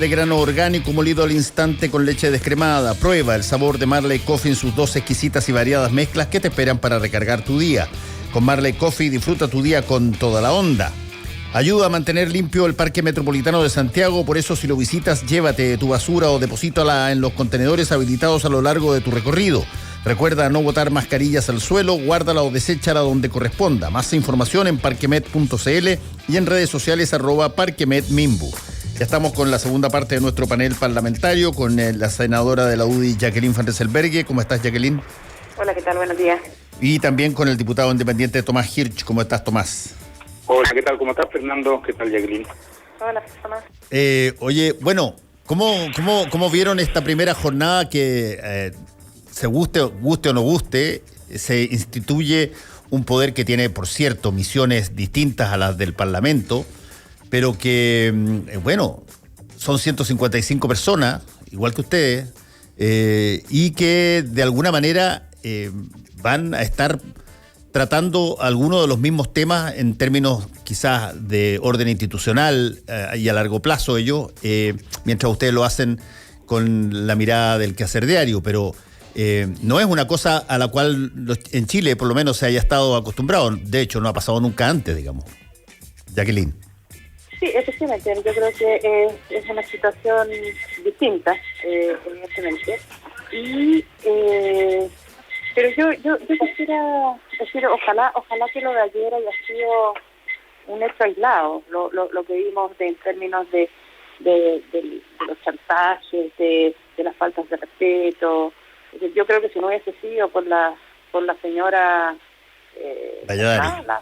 De grano orgánico molido al instante con leche descremada. Prueba el sabor de Marley Coffee en sus dos exquisitas y variadas mezclas que te esperan para recargar tu día. Con Marley Coffee disfruta tu día con toda la onda. Ayuda a mantener limpio el Parque Metropolitano de Santiago, por eso si lo visitas, llévate tu basura o deposítala en los contenedores habilitados a lo largo de tu recorrido. Recuerda no botar mascarillas al suelo, guárdala o deséchala donde corresponda. Más información en parquemet.cl y en redes sociales @parquemetmimbu. Ya estamos con la segunda parte de nuestro panel parlamentario, con la senadora de la UDI, Jacqueline Van Rysselberghe. ¿Cómo estás, Jacqueline? Hola, ¿qué tal? Buenos días. Y también con el diputado independiente Tomás Hirsch. ¿Cómo estás, Tomás? Hola, ¿qué tal? ¿Cómo estás, Fernando? ¿Qué tal, Jacqueline? Hola, Tomás. Oye, bueno, ¿cómo vieron esta primera jornada que, se guste o no guste, se instituye un poder que tiene, por cierto, misiones distintas a las del Parlamento, pero que, bueno, son 155 personas, igual que ustedes, y que de alguna manera van a estar tratando algunos de los mismos temas en términos quizás de orden institucional y a largo plazo ellos, mientras ustedes lo hacen con la mirada del quehacer diario, pero no es una cosa a la cual en Chile por lo menos se haya estado acostumbrado. De hecho, no ha pasado nunca antes, digamos. Jacqueline. Sí, efectivamente, yo creo que es una situación distinta, evidentemente. Pero yo quisiera decir, ojalá que lo de ayer haya sido un hecho aislado, lo que vimos en términos de los chantajes, de las faltas de respeto. Yo creo que si no hubiese sido por la señora Valladares,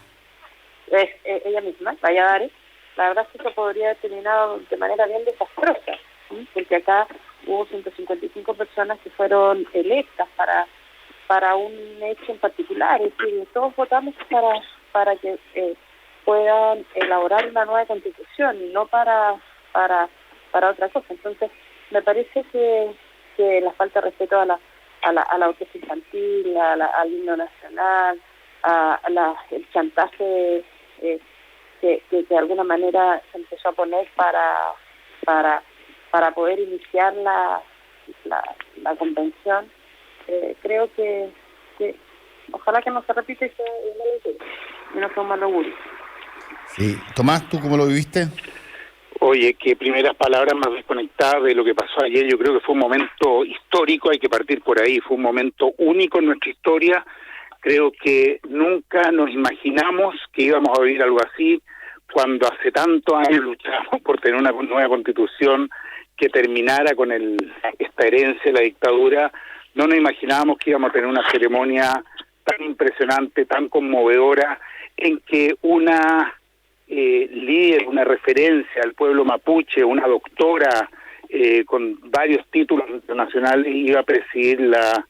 ella misma, Valladares, la verdad es que eso podría haber terminado de manera bien desastrosa, ¿sí? Porque acá hubo 155 personas que fueron electas para un hecho en particular, es decir, todos votamos para que puedan elaborar una nueva constitución y no para otra cosa. Entonces, me parece que la falta de respeto a la orquesta infantil, al himno nacional, el chantaje que de alguna manera se empezó a poner para poder iniciar la convención, creo que ojalá que no se repita y no sea un mal augurio. Sí. Tomás, ¿tú cómo lo viviste? Oye, qué primeras palabras más desconectadas de lo que pasó ayer. Yo creo que fue un momento histórico, hay que partir por ahí. Fue un momento único en nuestra historia. Creo que nunca nos imaginamos que íbamos a vivir algo así cuando hace tantos años luchamos por tener una nueva constitución que terminara con esta herencia de la dictadura. No nos imaginábamos que íbamos a tener una ceremonia tan impresionante, tan conmovedora, en que una líder, una referencia al pueblo mapuche, una doctora con varios títulos internacionales, iba a presidir la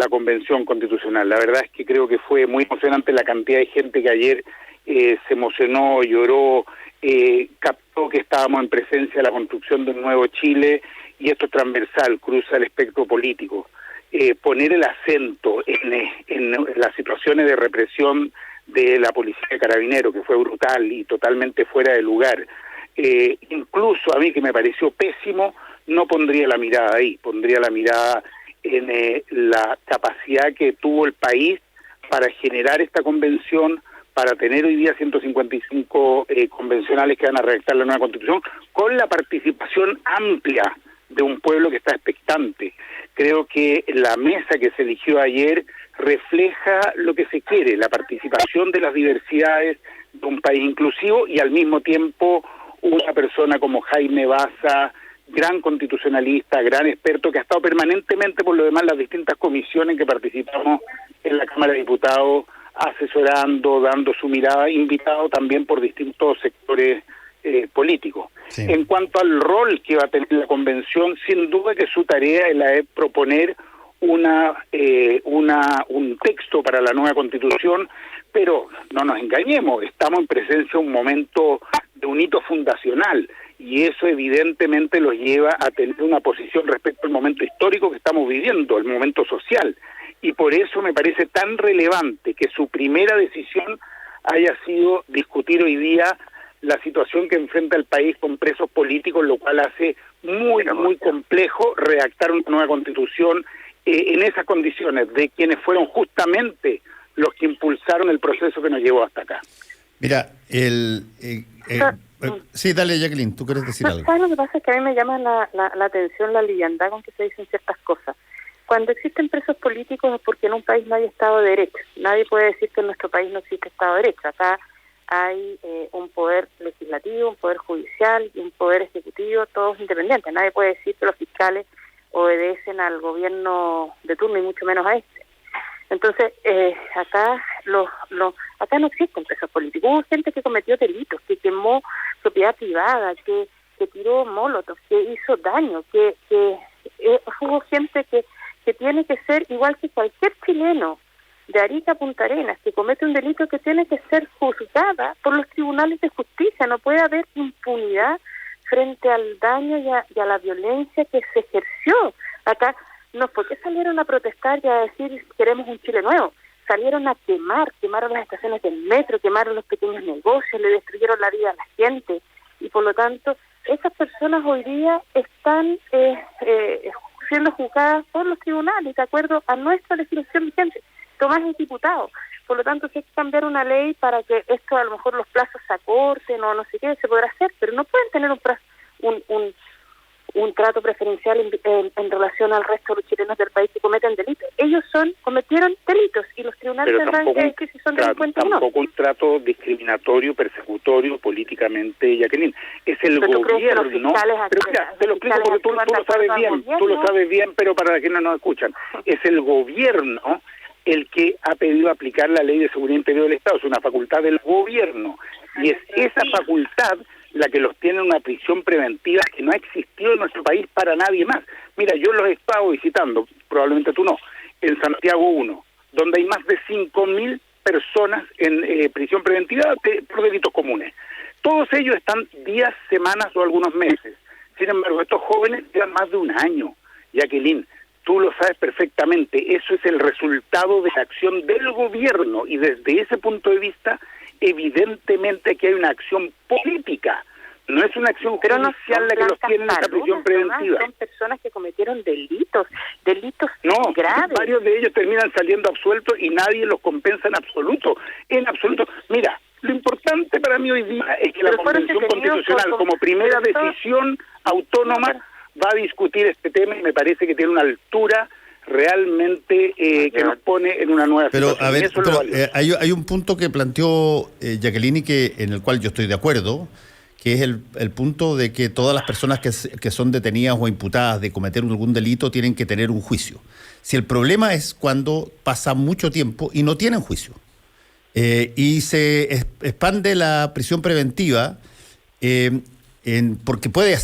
convención constitucional. La verdad es que creo que fue muy emocionante la cantidad de gente que ayer se emocionó, lloró, captó que estábamos en presencia de la construcción de un nuevo Chile, y esto es transversal, cruza el espectro político. Poner el acento en las situaciones de represión de la policía de Carabineros, que fue brutal y totalmente fuera de lugar. Incluso a mí, que me pareció pésimo, no pondría la mirada ahí, pondría la mirada en la capacidad que tuvo el país para generar esta convención, para tener hoy día 155 convencionales que van a redactar la nueva constitución, con la participación amplia de un pueblo que está expectante. Creo que la mesa que se eligió ayer refleja lo que se quiere, la participación de las diversidades de un país inclusivo, y al mismo tiempo una persona como Jaime Baza, gran constitucionalista, gran experto, que ha estado permanentemente, por lo demás, en las distintas comisiones que participamos en la Cámara de Diputados, asesorando, dando su mirada, invitado también por distintos sectores políticos. Sí. En cuanto al rol que va a tener la convención, sin duda que su tarea es la de proponer un texto para la nueva constitución, pero no nos engañemos, estamos en presencia de un momento de un hito fundacional, y eso evidentemente los lleva a tener una posición respecto al momento histórico que estamos viviendo, el momento social, y por eso me parece tan relevante que su primera decisión haya sido discutir hoy día la situación que enfrenta el país con presos políticos, lo cual hace muy complejo redactar una nueva constitución en esas condiciones de quienes fueron justamente los que impulsaron el proceso que nos llevó hasta acá. Mira, sí, dale, Jacqueline, tú quieres decir algo. ¿Sabes lo que pasa? Es que a mí me llama la atención la liviandad con que se dicen ciertas cosas. Cuando existen presos políticos es porque en un país no hay Estado de Derecho. Nadie puede decir que en nuestro país no existe Estado de Derecho. Acá hay un poder legislativo, un poder judicial y un poder ejecutivo, todos independientes. Nadie puede decir que los fiscales obedecen al gobierno de turno y mucho menos a este. Entonces, acá no existen presos políticos. Hubo gente que cometió delitos, que quemó propiedad privada, que tiró molotov, que hizo daño, que hubo gente que tiene que ser igual que cualquier chileno de Arica a Punta Arenas, que comete un delito que tiene que ser juzgada por los tribunales de justicia. No puede haber impunidad frente al daño y a la violencia que se ejerció. Acá no fue que salieron a protestar y a decir queremos un Chile nuevo. Salieron a quemaron las estaciones del metro, quemaron los pequeños negocios, le destruyeron la vida a la gente. Y por lo tanto, esas personas hoy día están siendo juzgadas por los tribunales, de acuerdo a nuestra legislación vigente. Tomás es diputado, por lo tanto, si hay que cambiar una ley para que esto a lo mejor los plazos se acorten o no sé qué, se podrá hacer, pero no pueden tener un trato preferencial en relación al resto de los chilenos del país que cometen delitos. Ellos cometieron delitos y los tribunales tendrán que decir si son delincuentes o no. Tampoco un trato discriminatorio, persecutorio políticamente, Jacqueline. Es el gobierno. Pero mira, te lo explico porque tú lo sabes bien, pero para quienes no nos escuchan, es el gobierno el que ha pedido aplicar la Ley de Seguridad Interior del Estado. Es una facultad del gobierno y es esa facultad la que los tiene en una prisión preventiva que no ha existido en nuestro país para nadie más. Mira, yo los he estado visitando, probablemente tú no, en Santiago 1, donde hay más de 5.000 personas en prisión preventiva por delitos comunes. Todos ellos están días, semanas o algunos meses. Sin embargo, estos jóvenes llevan más de un año. Jacqueline, tú lo sabes perfectamente, eso es el resultado de la acción del gobierno y desde ese punto de vista, evidentemente que hay una acción política, no es una acción judicial la que los tiene en esa prisión preventiva. Son personas que cometieron delitos graves. Varios de ellos terminan saliendo absueltos y nadie los compensa en absoluto. Mira, lo importante para mí hoy día es que la Convención Constitucional, como primera decisión autónoma, va a discutir este tema y me parece que tiene una altura realmente que nos pone en una nueva situación. Hay un punto que planteó Jacqueline y en el cual yo estoy de acuerdo, que es el punto de que todas las personas que son detenidas o imputadas de cometer algún delito tienen que tener un juicio. Si el problema es cuando pasa mucho tiempo y no tienen juicio, y se expande la prisión preventiva, porque puede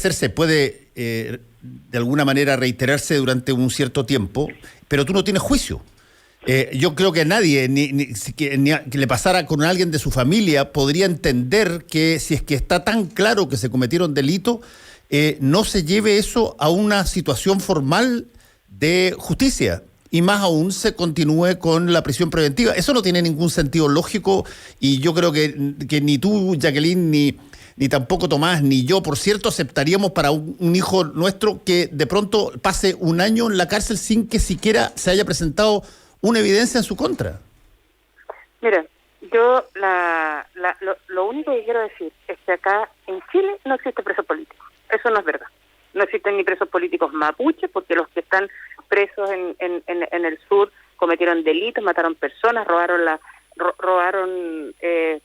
de alguna manera reiterarse durante un cierto tiempo, pero tú no tienes juicio. Yo creo que nadie, ni que le pasara con alguien de su familia, podría entender que si es que está tan claro que se cometieron delitos, no se lleve eso a una situación formal de justicia. Y más aún se continúe con la prisión preventiva. Eso no tiene ningún sentido lógico y yo creo que ni tú, Jacqueline, ni tampoco Tomás, ni yo, por cierto, aceptaríamos para un hijo nuestro que de pronto pase un año en la cárcel sin que siquiera se haya presentado una evidencia en su contra. Mira, yo lo único que quiero decir es que acá en Chile no existe preso político. Eso no es verdad. No existen ni presos políticos mapuches, porque los que están presos en el sur cometieron delitos, mataron personas, robaron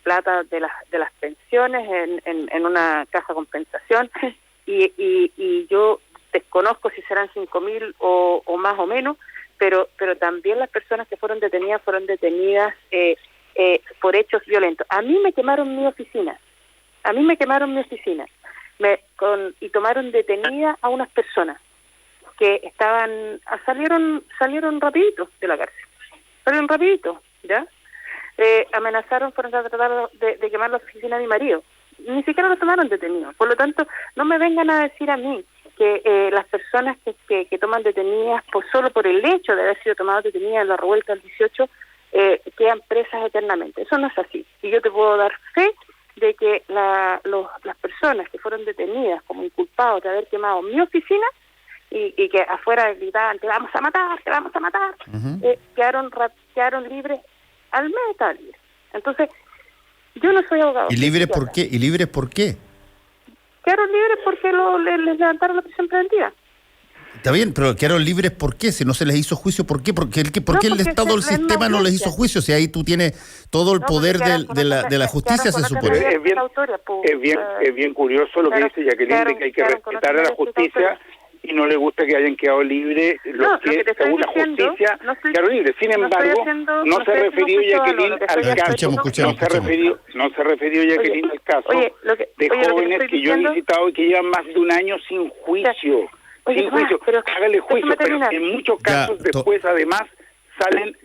plata de las pensiones en una caja de compensación y yo desconozco si serán 5.000 o más o menos, pero también las personas que fueron detenidas por hechos violentos. A mí me quemaron mi oficina. Y tomaron detenida a unas personas que salieron rapidito de la cárcel. Salieron rapidito, ¿ya? Amenazaron, fueron a tratar de quemar la oficina de mi marido. Ni siquiera lo tomaron detenido. Por lo tanto, no me vengan a decir a mí que las personas que toman detenidas solo por el hecho de haber sido tomadas detenidas en la revuelta del 18 quedan presas eternamente. Eso no es así. Y yo te puedo dar fe de que las personas que fueron detenidas como inculpados de haber quemado mi oficina y que afuera gritaban, te vamos a matar, quedaron libres, al mes estaban libres. Entonces, yo no soy abogado. ¿Y libres por qué? Quedaron libres porque les levantaron la prisión preventiva. Está bien, pero quedaron libres ¿por qué? Si no se les hizo juicio, ¿por qué? Porque el Estado, el sistema no les hizo juicio. Si ahí tú tienes todo el poder de la justicia, se supone. Es bien curioso lo que dice Jacqueline, de que hay que respetar a la justicia y no le gusta que hayan quedado libres los que, según la justicia, quedaron libres. Sin embargo, no se refirió Jacqueline al caso. No se refirió Jacqueline al caso de jóvenes que yo he visitado y que llevan más de un año sin juicio. Sin juicio, hágale juicio, pero en muchos casos después además salen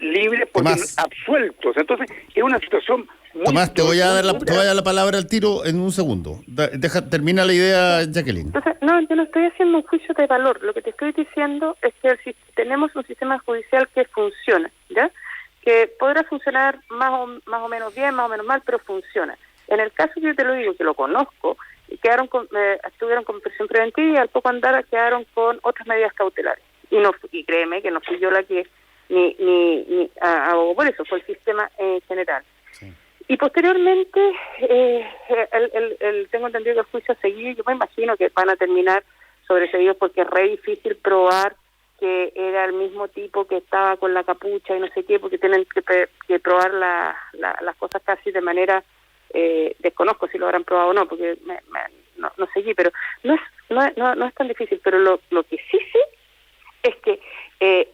libres porque absueltos. Entonces es una situación muy... Tomás, te voy a dar la palabra al tiro en un segundo. Termina la idea, Jacqueline. Entonces, no, yo no estoy haciendo un juicio de valor. Lo que te estoy diciendo es que tenemos un sistema judicial que funciona, ¿ya? Que podrá funcionar más o menos bien, más o menos mal, pero funciona. En el caso que yo te lo digo, que lo conozco, estuvieron con prisión preventiva y al poco andar quedaron con otras medidas cautelares. Y créeme que no fui yo la que ni abogó por eso, fue el sistema en general. Sí. Y posteriormente, tengo entendido que el juicio a seguir, yo me imagino que van a terminar sobreseguidos porque es re difícil probar que era el mismo tipo que estaba con la capucha y no sé qué, porque tienen que probar las cosas casi de manera... desconozco si lo habrán probado o no, porque no seguí, pero no es tan difícil. Pero lo que sí sé es que es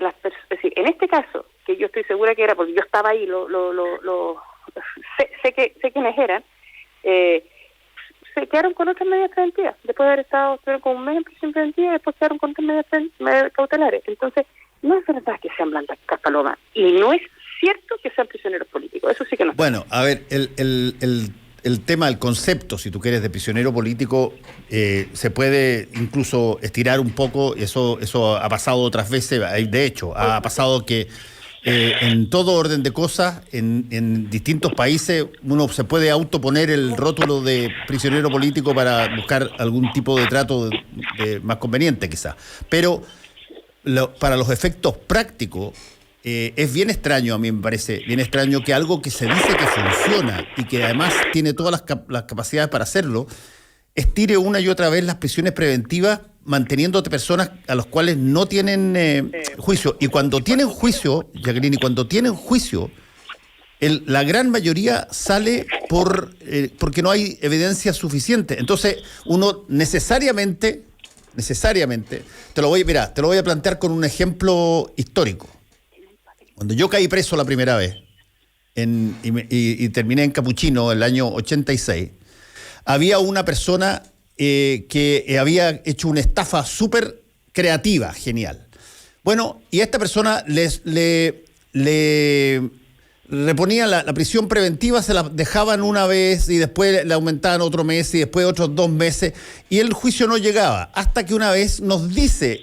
decir, en este caso, que yo estoy segura que era, porque yo estaba ahí, sé quiénes eran, se quedaron con otras medidas preventivas. Después de haber estuvieron con un mes en prisión preventiva y después quedaron con otras medidas cautelares. Entonces, no es verdad que sean blancas palomas, y no es cierto que sean prisioneros políticos, eso sí que no. Bueno, a ver, el tema, el concepto, si tú quieres, de prisionero político, se puede incluso estirar un poco. Eso ha pasado otras veces. De hecho, ha pasado que en todo orden de cosas, en distintos países, uno se puede autoponer el rótulo de prisionero político para buscar algún tipo de trato más conveniente, quizás. Pero para los efectos prácticos, es bien extraño, a mí me parece, bien extraño que algo que se dice que funciona y que además tiene todas las capacidades para hacerlo, estire una y otra vez las prisiones preventivas manteniéndote personas a los cuales no tienen juicio. Y cuando tienen juicio, Jacqueline, la gran mayoría sale porque no hay evidencia suficiente. Entonces, uno necesariamente, te lo voy a plantear con un ejemplo histórico. Cuando yo caí preso la primera vez y terminé en Capuchino el año 86, había una persona que había hecho una estafa súper creativa, genial. Bueno, y a esta persona le reponían la prisión preventiva, se la dejaban una vez y después le aumentaban otro mes y después otros 2 meses, y el juicio no llegaba, hasta que una vez nos dice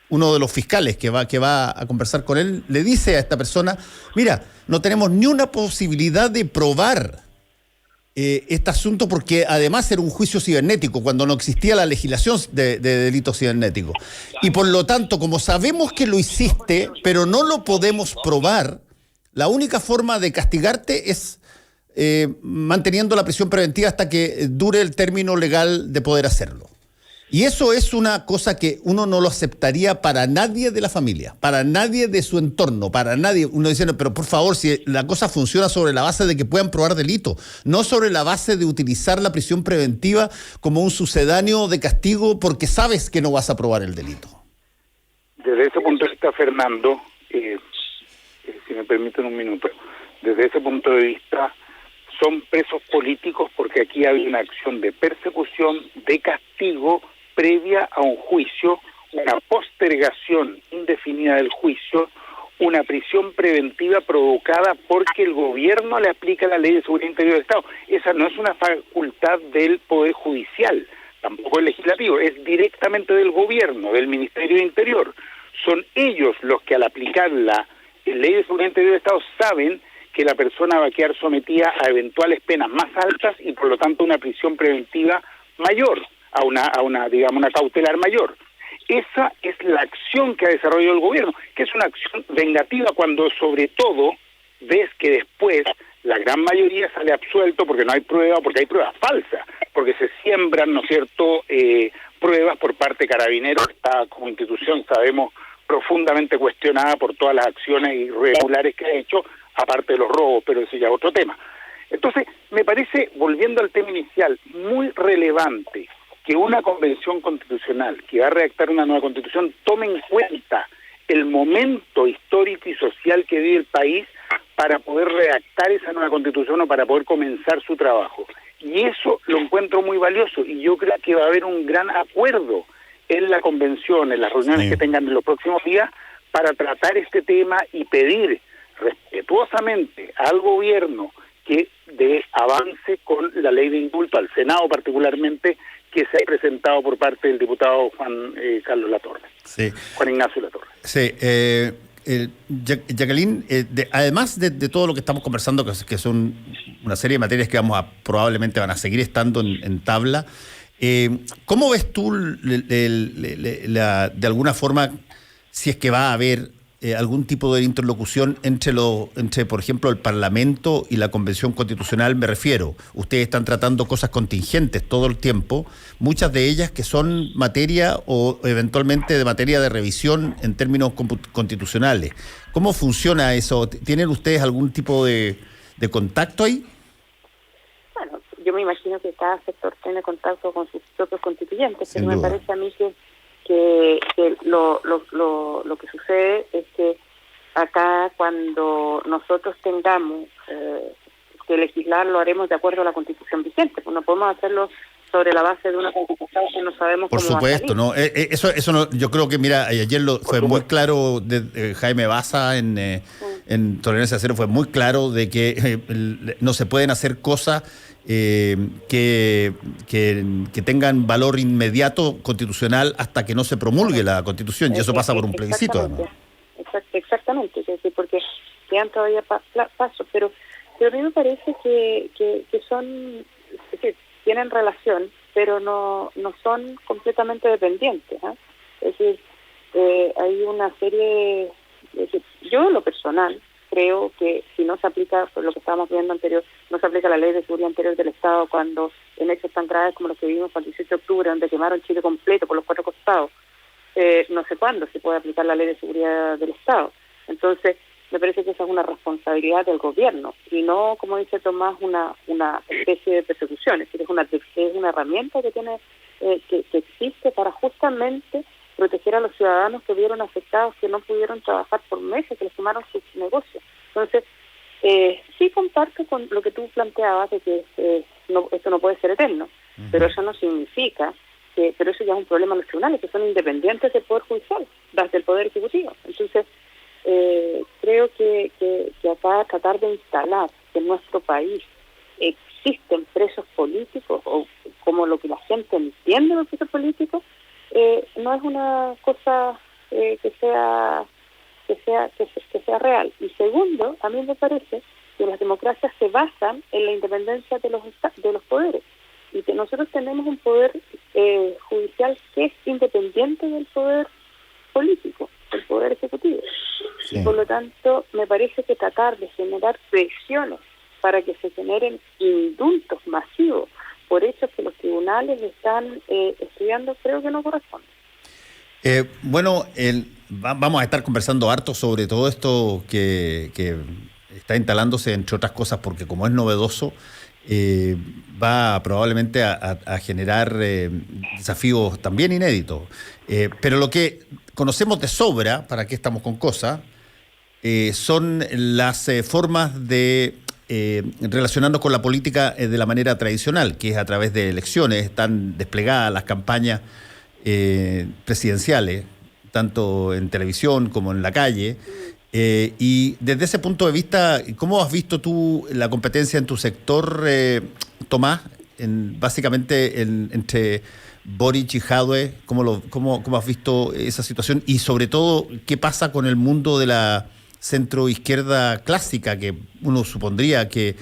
uno de los fiscales que va a conversar con él, le dice a esta persona: mira, no tenemos ni una posibilidad de probar este asunto, porque además era un juicio cibernético cuando no existía la legislación de delitos cibernéticos. Y por lo tanto, como sabemos que lo hiciste, pero no lo podemos probar, la única forma de castigarte es manteniendo la prisión preventiva hasta que dure el término legal de poder hacerlo. Y eso es una cosa que uno no lo aceptaría para nadie de la familia, para nadie de su entorno, para nadie. Uno diciendo, pero por favor, si la cosa funciona sobre la base de que puedan probar delito, no sobre la base de utilizar la prisión preventiva como un sucedáneo de castigo porque sabes que no vas a probar el delito. Desde ese punto de vista, Fernando, si me permiten un minuto, desde ese punto de vista son presos políticos porque aquí hay una acción de persecución, de castigo, previa a un juicio, una postergación indefinida del juicio, una prisión preventiva provocada porque el gobierno le aplica la ley de seguridad interior del Estado. Esa no es una facultad del Poder Judicial, tampoco el legislativo, es directamente del gobierno, del Ministerio de Interior. Son ellos los que al aplicar la ley de seguridad interior del Estado saben que la persona va a quedar sometida a eventuales penas más altas y por lo tanto una prisión preventiva mayor, a una digamos, una cautelar mayor. Esa es la acción que ha desarrollado el gobierno, que es una acción vengativa cuando sobre todo ves que después la gran mayoría sale absuelto porque no hay prueba, porque hay pruebas falsas, porque se siembran, ¿no es cierto?, pruebas por parte de Carabineros, que está como institución, sabemos, profundamente cuestionada por todas las acciones irregulares que ha hecho, aparte de los robos, pero ese ya es otro tema. Entonces, me parece, volviendo al tema inicial, muy relevante que una convención constitucional que va a redactar una nueva constitución tome en cuenta el momento histórico y social que vive el país para poder redactar esa nueva constitución o para poder comenzar su trabajo. Y eso lo encuentro muy valioso y yo creo que va a haber un gran acuerdo en la convención, en las reuniones que tengan en los próximos días, para tratar este tema y pedir respetuosamente al gobierno que avance con la ley de indulto, al Senado particularmente, que se ha presentado por parte del diputado Juan Carlos Latorre. Sí. Juan Ignacio Latorre. Sí, Jacqueline, además de todo lo que estamos conversando, que son una serie de materias que probablemente van a seguir estando en tabla, ¿cómo ves tú de alguna forma, si es que va a haber algún tipo de interlocución entre, por ejemplo, el Parlamento y la Convención Constitucional? Me refiero, ustedes están tratando cosas contingentes todo el tiempo, muchas de ellas que son materia o eventualmente de materia de revisión en términos constitucionales. ¿Cómo funciona eso? ¿Tienen ustedes algún tipo de contacto ahí? Bueno, yo me imagino que cada sector tiene contacto con sus propios constituyentes, pero me parece a mí que lo que sucede es que acá cuando nosotros tengamos que legislar lo haremos de acuerdo a la Constitución vigente, pues no podemos hacerlo sobre la base de una Constitución que no sabemos cómo va a salir. Por supuesto, no, eso no, yo creo que mira, ayer fue muy claro de Jaime Baza en Tolerancia Cero, fue muy claro de que no se pueden hacer cosas que tengan valor inmediato constitucional hasta que no se promulgue la Constitución, y eso pasa por un plebiscito, además. Exactamente, es decir, porque quedan todavía pasos, pero a mí me parece que son, es decir, tienen relación, pero no son completamente dependientes, ¿eh? Es decir, hay una serie, yo en lo personal creo que si no se aplica, por lo que estábamos viendo anterior, no se aplica la ley de seguridad interior del Estado cuando en hechos tan graves como los que vimos el 18 de octubre, donde quemaron Chile completo por los 4 costados, no sé cuándo se puede aplicar la ley de seguridad del Estado. Entonces, me parece que esa es una responsabilidad del gobierno y no, como dice Tomás, una especie de persecución. Es decir, es una herramienta que tiene que existe para justamente proteger a los ciudadanos que vieron afectados, que no pudieron trabajar por meses, que les quemaron sus negocios. Entonces, sí comparto con lo que tú planteabas de que esto no puede ser eterno, pero eso no significa pero eso ya es un problema de los tribunales, que son independientes del Poder Judicial, del Poder Ejecutivo. Entonces, creo que acá tratar de instalar que en nuestro país existen presos políticos, o como lo que la gente entiende los presos políticos, no es una cosa que sea real. Y segundo, a mí me parece que las democracias se basan en la independencia de los poderes, y que nosotros tenemos un poder judicial que es independiente del poder político, del poder ejecutivo. Sí. Y por lo tanto, me parece que tratar de generar presiones para que se generen indultos masivos por hechos que los tribunales están estudiando, creo que no corresponde. Vamos a estar conversando harto sobre todo esto que está instalándose, entre otras cosas, porque como es novedoso, va probablemente a generar desafíos también inéditos. Pero lo que conocemos de sobra, ¿para qué estamos con cosas?, son las formas de relacionarnos con la política de la manera tradicional, que es a través de elecciones. Están desplegadas las campañas presidenciales, tanto en televisión como en la calle. Y desde ese punto de vista, ¿cómo has visto tú la competencia en tu sector, Tomás, básicamente entre Boric y Jadwe? ¿Cómo has visto esa situación? Y sobre todo, ¿qué pasa con el mundo de la centro-izquierda clásica, que uno supondría que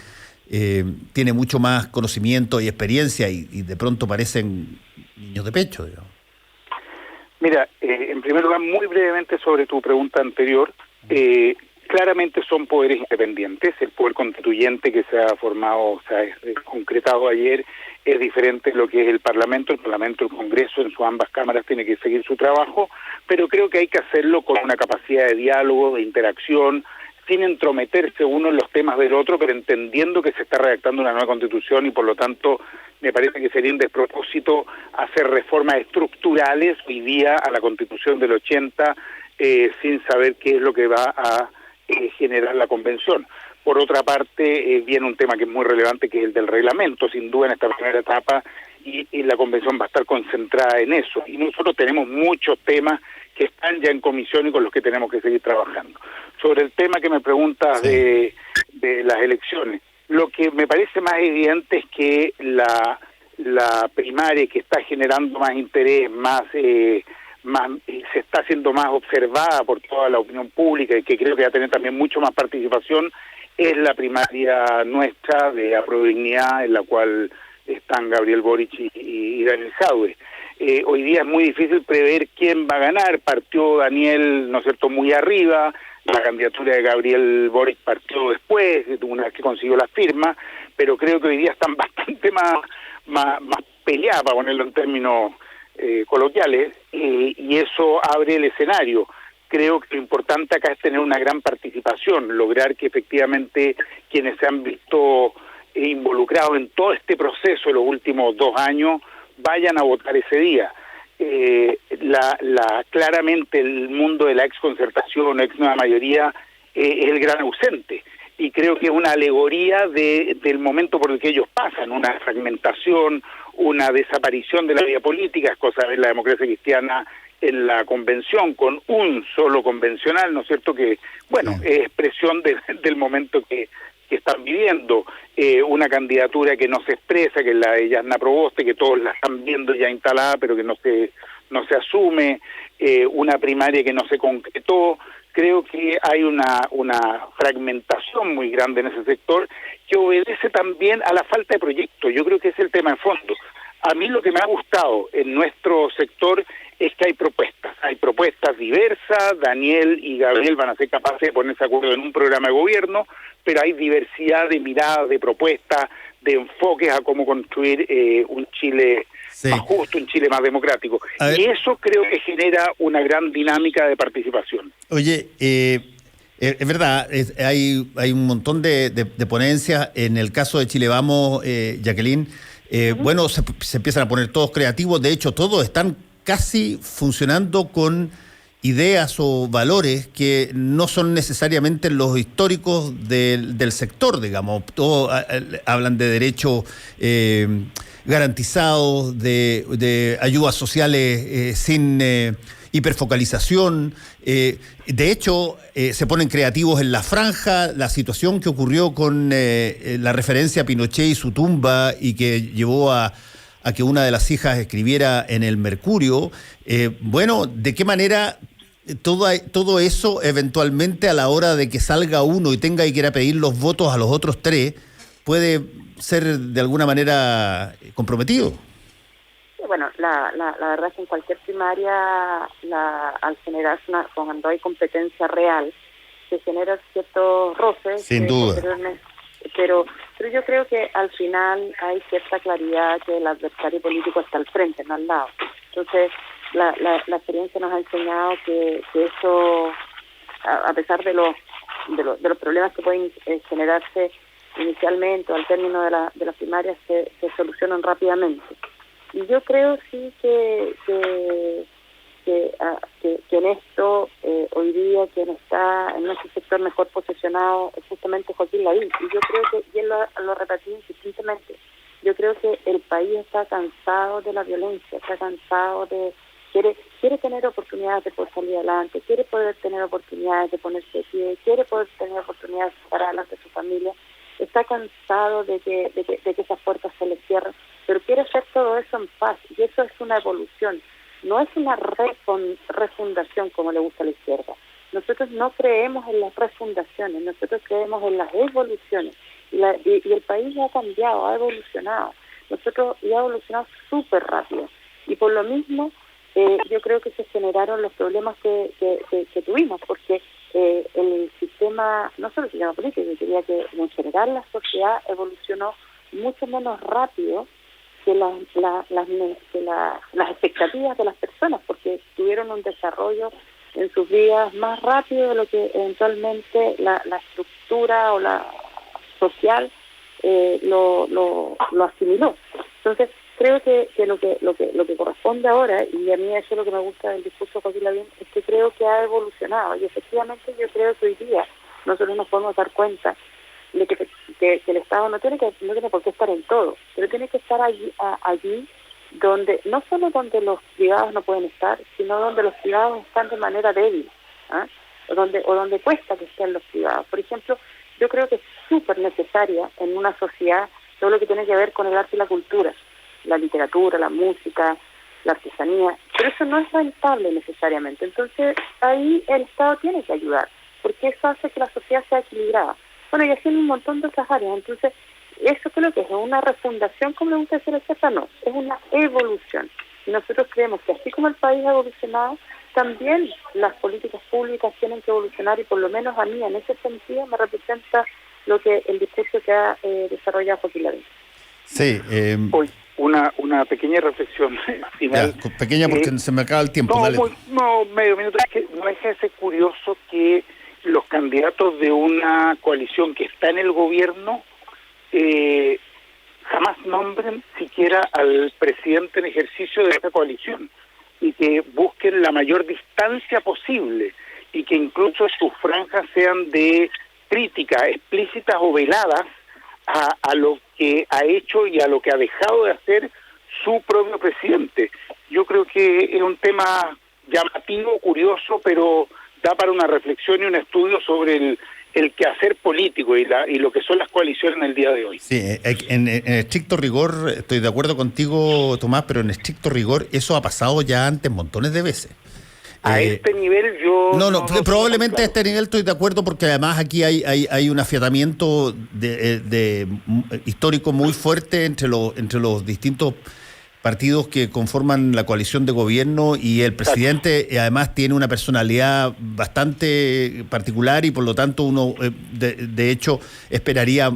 tiene mucho más conocimiento y experiencia y de pronto parecen niños de pecho, digamos. Mira, en primer lugar, muy brevemente sobre tu pregunta anterior, claramente son poderes independientes. El poder constituyente que se ha formado, se ha concretado ayer, es diferente de lo que es el Parlamento. El Parlamento, el Congreso, en sus ambas cámaras tiene que seguir su trabajo, pero creo que hay que hacerlo con una capacidad de diálogo, de interacción, sin entrometerse uno en los temas del otro, pero entendiendo que se está redactando una nueva Constitución y por lo tanto me parece que sería un despropósito hacer reformas estructurales hoy día a la Constitución del 80 sin saber qué es lo que va a generar la Convención. Por otra parte, viene un tema que es muy relevante, que es el del reglamento, sin duda en esta primera etapa, y la Convención va a estar concentrada en eso. Y nosotros tenemos muchos temas que están ya en comisión y con los que tenemos que seguir trabajando. Sobre el tema que me preguntas de las elecciones, lo que me parece más evidente es que la primaria que está generando más interés, se está haciendo más observada por toda la opinión pública y que creo que va a tener también mucho más participación, es la primaria nuestra de Aprodignidad, en la cual están Gabriel Boric y Daniel Jadwe. Hoy día es muy difícil prever quién va a ganar. Partió Daniel, ¿no es cierto?, muy arriba. La candidatura de Gabriel Boric partió después, una vez que consiguió la firma, pero creo que hoy día están bastante más peleadas, para ponerlo en términos coloquiales, y eso abre el escenario. Creo que lo importante acá es tener una gran participación, lograr que efectivamente quienes se han visto involucrados en todo este proceso de los últimos 2 años vayan a votar ese día. Claramente el mundo de la exconcertación, ex nueva mayoría, es el gran ausente, y creo que es una alegoría del momento por el que ellos pasan, una fragmentación, una desaparición de la vida política, es cosa de ver la democracia cristiana en la convención con un solo convencional, ¿no es cierto?, que, bueno, es expresión del momento que están viviendo, una candidatura que no se expresa, que es la de Yasna Proboste, que todos la están viendo ya instalada, pero que no se asume, una primaria que no se concretó. Creo que hay una fragmentación muy grande en ese sector que obedece también a la falta de proyecto. Yo creo que ese es el tema de fondo. A mí lo que me ha gustado en nuestro sector es que hay propuestas diversas. Daniel y Gabriel van a ser capaces de ponerse de acuerdo en un programa de gobierno, pero hay diversidad de miradas, de propuestas, de enfoques a cómo construir un Chile más justo, un Chile más democrático. Y eso creo que genera una gran dinámica de participación. Oye, es verdad, hay un montón de ponencias. En el caso de Chile Vamos, Jacqueline, bueno, se empiezan a poner todos creativos. De hecho, todos están casi funcionando con ideas o valores que no son necesariamente los históricos del sector, digamos. Todos hablan de derechos garantizados, de ayudas sociales sin hiperfocalización. De hecho, se ponen creativos en la franja. La situación que ocurrió con la referencia a Pinochet y su tumba y que llevó a que una de las hijas escribiera en el Mercurio. Bueno, ¿de qué manera todo eso eventualmente a la hora de que salga uno y tenga y quiera pedir los votos a los otros 3 puede ser de alguna manera comprometido? Bueno, la verdad es que en cualquier primaria, al generarse cuando hay competencia real, se generan ciertos roces. Sin duda. Pero yo creo que al final hay cierta claridad que el adversario político está al frente, no al lado. Entonces, la experiencia nos ha enseñado que eso, a pesar de los problemas que pueden generarse inicialmente o al término de la primaria, se solucionan rápidamente. Y yo creo sí que en esto, hoy día, quien está en nuestro sector mejor posicionado es justamente Joaquín Lavín. Y yo creo que, y él lo repetí insistentemente, yo creo que el país está cansado de la violencia, está cansado quiere tener oportunidades de poder salir adelante, quiere poder tener oportunidades de ponerse de pie, quiere poder tener oportunidades de estar adelante de su familia, está cansado de que esas puertas se le cierren, pero quiere hacer todo eso en paz, y eso es una evolución, no es una refundación como le gusta a la izquierda, nosotros no creemos en las refundaciones, nosotros creemos en las evoluciones. Y el país ha cambiado, ha evolucionado. Nosotros ya ha evolucionado súper rápido. Y por lo mismo, yo creo que se generaron los problemas que tuvimos, porque el sistema, no solo el sistema político, yo diría que en general la sociedad evolucionó mucho menos rápido que las expectativas de las personas, porque tuvieron un desarrollo en sus vidas más rápido de lo que eventualmente la estructura o la social lo asimiló. Entonces creo que lo que corresponde ahora, y a mí eso es lo que me gusta del discurso de Joaquín Lavín, es que creo que ha evolucionado, y efectivamente yo creo que hoy día nosotros nos podemos dar cuenta de que el Estado no tiene por qué estar en todo, pero tiene que estar allí donde, no solo donde los privados no pueden estar, sino donde los privados están de manera débil, o donde cuesta que estén los privados. Por ejemplo, yo creo que es súper necesaria en una sociedad todo lo que tiene que ver con el arte y la cultura, la literatura, la música, la artesanía, pero eso no es rentable necesariamente. Entonces ahí el Estado tiene que ayudar, porque eso hace que la sociedad sea equilibrada. Bueno, y así en un montón de otras áreas. Entonces, eso creo que es una refundación, como le gusta decir el César, no, es una evolución. Y nosotros creemos que así como el país ha evolucionado, también las políticas públicas tienen que evolucionar, y por lo menos a mí en ese sentido me representa lo que el discurso que ha desarrollado Joaquín Lavín. Sí. Hoy, una pequeña reflexión final. Ya, pequeña porque se me acaba el tiempo. Medio minuto. Es que no deja de ser curioso que los candidatos de una coalición que está en el gobierno jamás nombren siquiera al presidente en ejercicio de esta coalición, y que busquen la mayor distancia posible, y que incluso sus franjas sean de críticas explícitas o veladas a lo que ha hecho y a lo que ha dejado de hacer su propio presidente. Yo creo que es un tema llamativo, curioso, pero da para una reflexión y un estudio sobre el quehacer político y lo que son las coaliciones en el día de hoy. Sí, en estricto rigor, estoy de acuerdo contigo, Tomás, pero en estricto rigor eso ha pasado ya antes montones de veces. A este nivel yo... No, probablemente a este nivel estoy de acuerdo, porque además aquí hay un afiatamiento histórico muy fuerte entre los distintos partidos que conforman la coalición de gobierno, y el presidente además tiene una personalidad bastante particular, y por lo tanto uno de hecho esperaría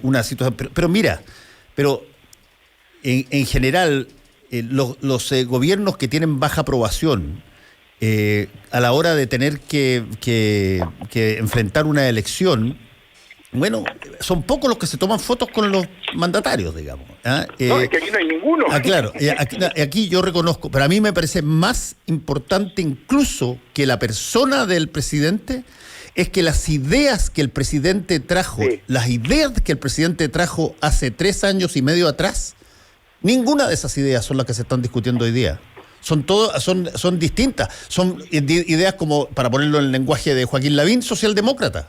una situación. Pero mira, en general los gobiernos que tienen baja aprobación a la hora de tener que enfrentar una elección, bueno, son pocos los que se toman fotos con los mandatarios, digamos. No, es que aquí no hay ninguno. Claro, aquí yo reconozco, pero a mí me parece más importante incluso que la persona del presidente, es que las ideas que el presidente trajo, hace 3 años y medio atrás, ninguna de esas ideas son las que se están discutiendo hoy día. Son distintas. Son ideas como, para ponerlo en el lenguaje de Joaquín Lavín, socialdemócrata.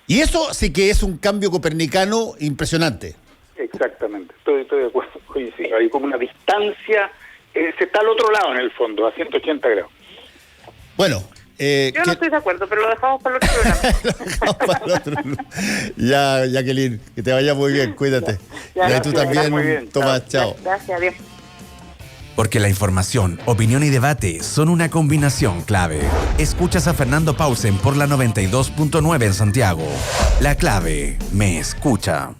Y eso sí que es un cambio copernicano impresionante. Exactamente, estoy de acuerdo. Oye, sí, hay como una distancia, se está al otro lado en el fondo, a 180 grados. Bueno. Yo no estoy de acuerdo, pero lo dejamos para el otro programa. Ya, Jacqueline, que te vaya muy bien, cuídate. Y tú también, Tomás, chao. Gracias, adiós. Porque la información, opinión y debate son una combinación clave. Escuchas a Fernando Pausen por la 92.9 en Santiago. La clave me escucha.